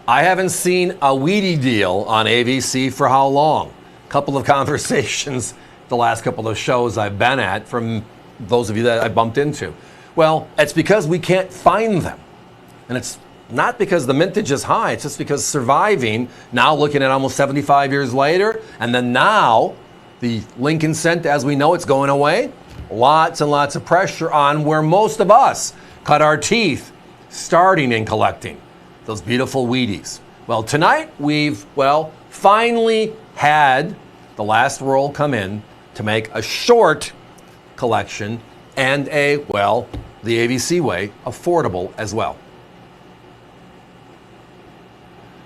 I haven't seen a Wheatie deal on AVC for how long? A couple of conversations the last couple of shows I've been at from those of you that I bumped into. Well, it's because we can't find them. And it's not because the mintage is high, it's just because surviving, now looking at almost 75 years later, and then now the Lincoln cent, as we know, it's going away. Lots and lots of pressure on where most of us cut our teeth starting in collecting those beautiful Wheaties. Well, tonight we've, finally had the last roll come in to make a short collection and the AVC way, affordable as well.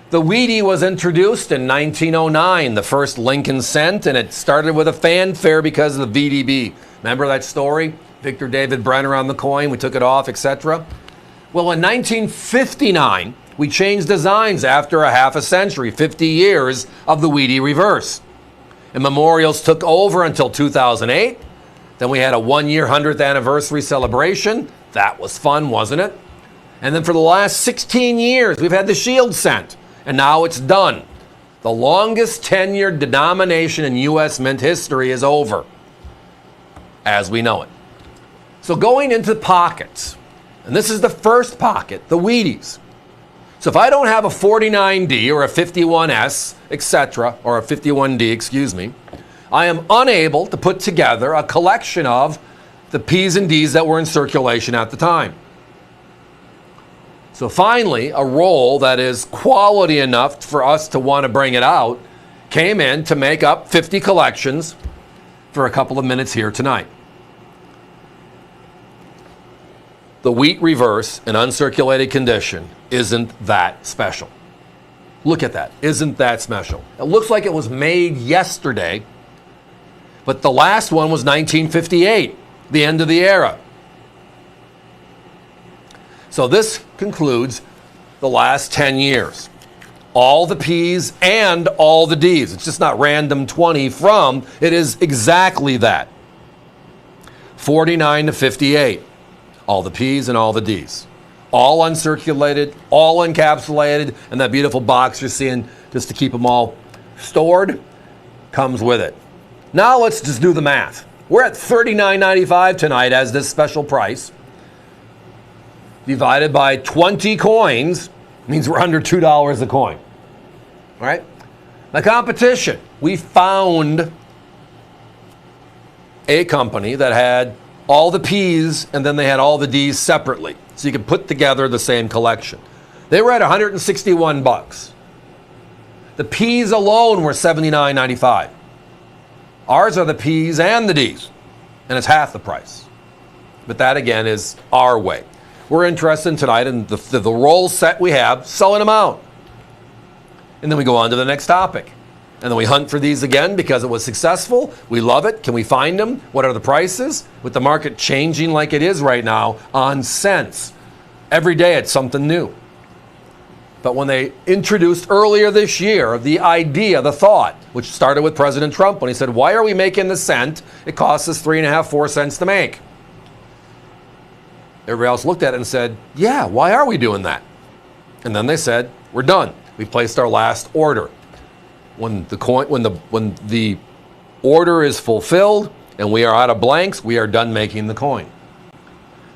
The Wheatie was introduced in 1909, the first Lincoln cent, and it started with a fanfare because of the VDB. Remember that story? Victor David Brenner on the coin, we took it off, etc. Well, in 1959, we changed designs after a half a century, 50 years of the Wheatie reverse. And Memorials took over until 2008. Then we had a 1-year 100th anniversary celebration. That was fun, wasn't it? And then for the last 16 years, we've had the Shield cent. And now it's done. The longest tenured denomination in U.S. mint history is over, as we know it. So going into pockets, and this is the first pocket, the Wheaties. So if I don't have a 49D or a 51S, etc., or a 51D, excuse me, I am unable to put together a collection of the P's and D's that were in circulation at the time. So finally, a roll that is quality enough for us to want to bring it out came in to make up 50 collections for a couple of minutes here tonight. The wheat reverse in uncirculated condition isn't that special. Look at that. Isn't that special? It looks like it was made yesterday, but the last one was 1958, the end of the era. So this concludes the last 10 years. All the P's and all the D's. It's just not random 20 from, it is exactly that. 49 to 58. All the P's and all the D's. All uncirculated, all encapsulated, and that beautiful box you're seeing just to keep them all stored comes with it. Now let's just do the math. We're at $39.95 tonight as this special price. Divided by 20 coins means we're under $2 a coin. All right? The competition. We found a company that had all the P's and then they had all the D's separately. So you could put together the same collection. They were at $161. The P's alone were $79.95. Ours are the P's and the D's, and it's half the price. But that, again, is our way. We're interested tonight in the roll set we have, selling them out. And then we go on to the next topic. And then we hunt for these again because it was successful. We love it. Can we find them? What are the prices? With the market changing like it is right now on cents. Every day it's something new. But when they introduced earlier this year the idea, the thought, which started with President Trump when he said, why are we making the cent? It costs us 3.5, 4 cents to make. Everybody else looked at it and said, yeah, why are we doing that? And then they said, we're done. We placed our last order. When the order is fulfilled and we are out of blanks, we are done making the coin.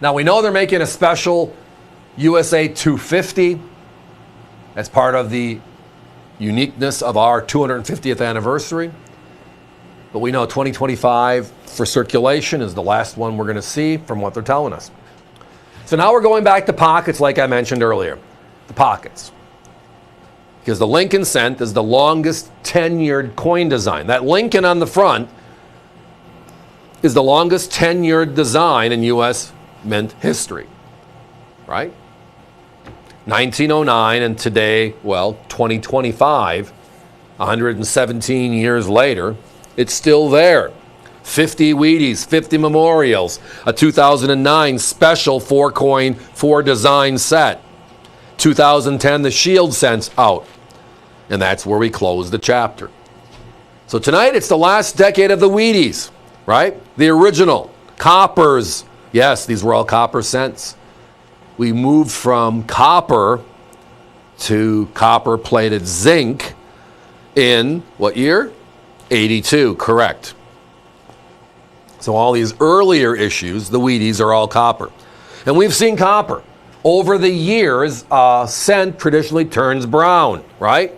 Now we know they're making a special USA 250 as part of the uniqueness of our 250th anniversary. But we know 2025 for circulation is the last one we're going to see from what they're telling us. So now we're going back to pockets like I mentioned earlier. The pockets. Because the Lincoln cent is the longest tenured coin design. That Lincoln on the front is the longest tenured design in U.S. mint history. Right? 1909 and today, 2025, 117 years later, it's still there. 50 Wheaties, 50 Memorials, a 2009 special 4-coin, 4-design set. 2010, the Shield cents out. And that's where we close the chapter. So tonight, it's the last decade of the Wheaties, right? The original. Coppers. Yes, these were all copper cents. We moved from copper to copper-plated zinc in what year? 82, correct. So all these earlier issues, the Wheaties, are all copper. And we've seen copper. Over the years, cent traditionally turns brown, right?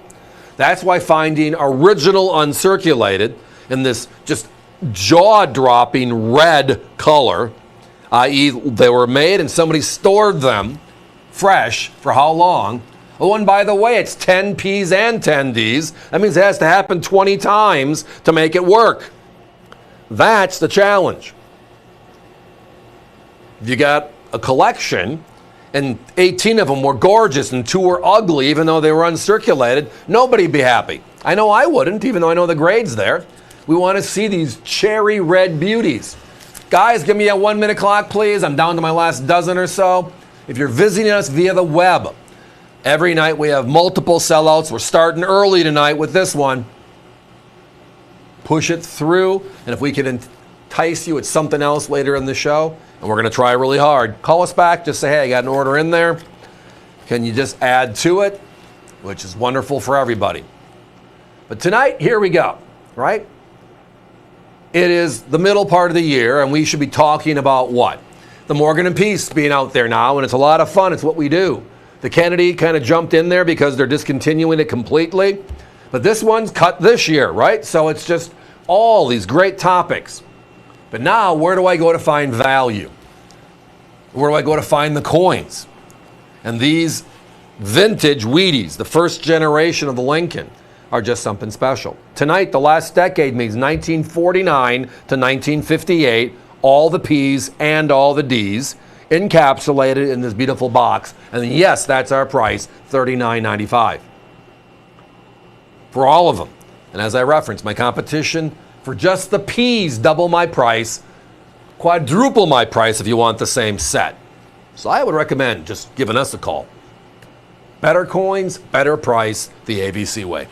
That's why finding original uncirculated in this just jaw-dropping red color, i.e. they were made and somebody stored them fresh for how long? Oh, and by the way, it's 10 Ps and 10 Ds. That means it has to happen 20 times to make it work. That's the challenge. If you got a collection and 18 of them were gorgeous and 2 were ugly, even though they were uncirculated, nobody'd be happy. I know I wouldn't, even though I know the grade's there. We want to see these cherry red beauties. Guys, give me a 1-minute clock, please. I'm down to my last dozen or so. If you're visiting us via the web, every night we have multiple sellouts. We're starting early tonight with this one. Push it through, and if we can entice you with something else later in the show, and we're going to try really hard, call us back. Just say, hey, I got an order in there. Can you just add to it? Which is wonderful for everybody. But tonight, here we go, right? It is the middle part of the year, and we should be talking about what? The Morgan and Peace being out there now, and it's a lot of fun. It's what we do. The Kennedy kind of jumped in there because they're discontinuing it completely. But this one's cut this year, right? So it's just all these great topics. But now, where do I go to find value? Where do I go to find the coins? And these vintage Wheaties, the first generation of the Lincoln, are just something special. Tonight, the last decade means 1949 to 1958, all the P's and all the D's encapsulated in this beautiful box. And yes, that's our price, $39.95. For all of them. And as I referenced, my competition for just the P's, double my price, quadruple my price if you want the same set. So I would recommend just giving us a call. Better coins, better price, the ABC way.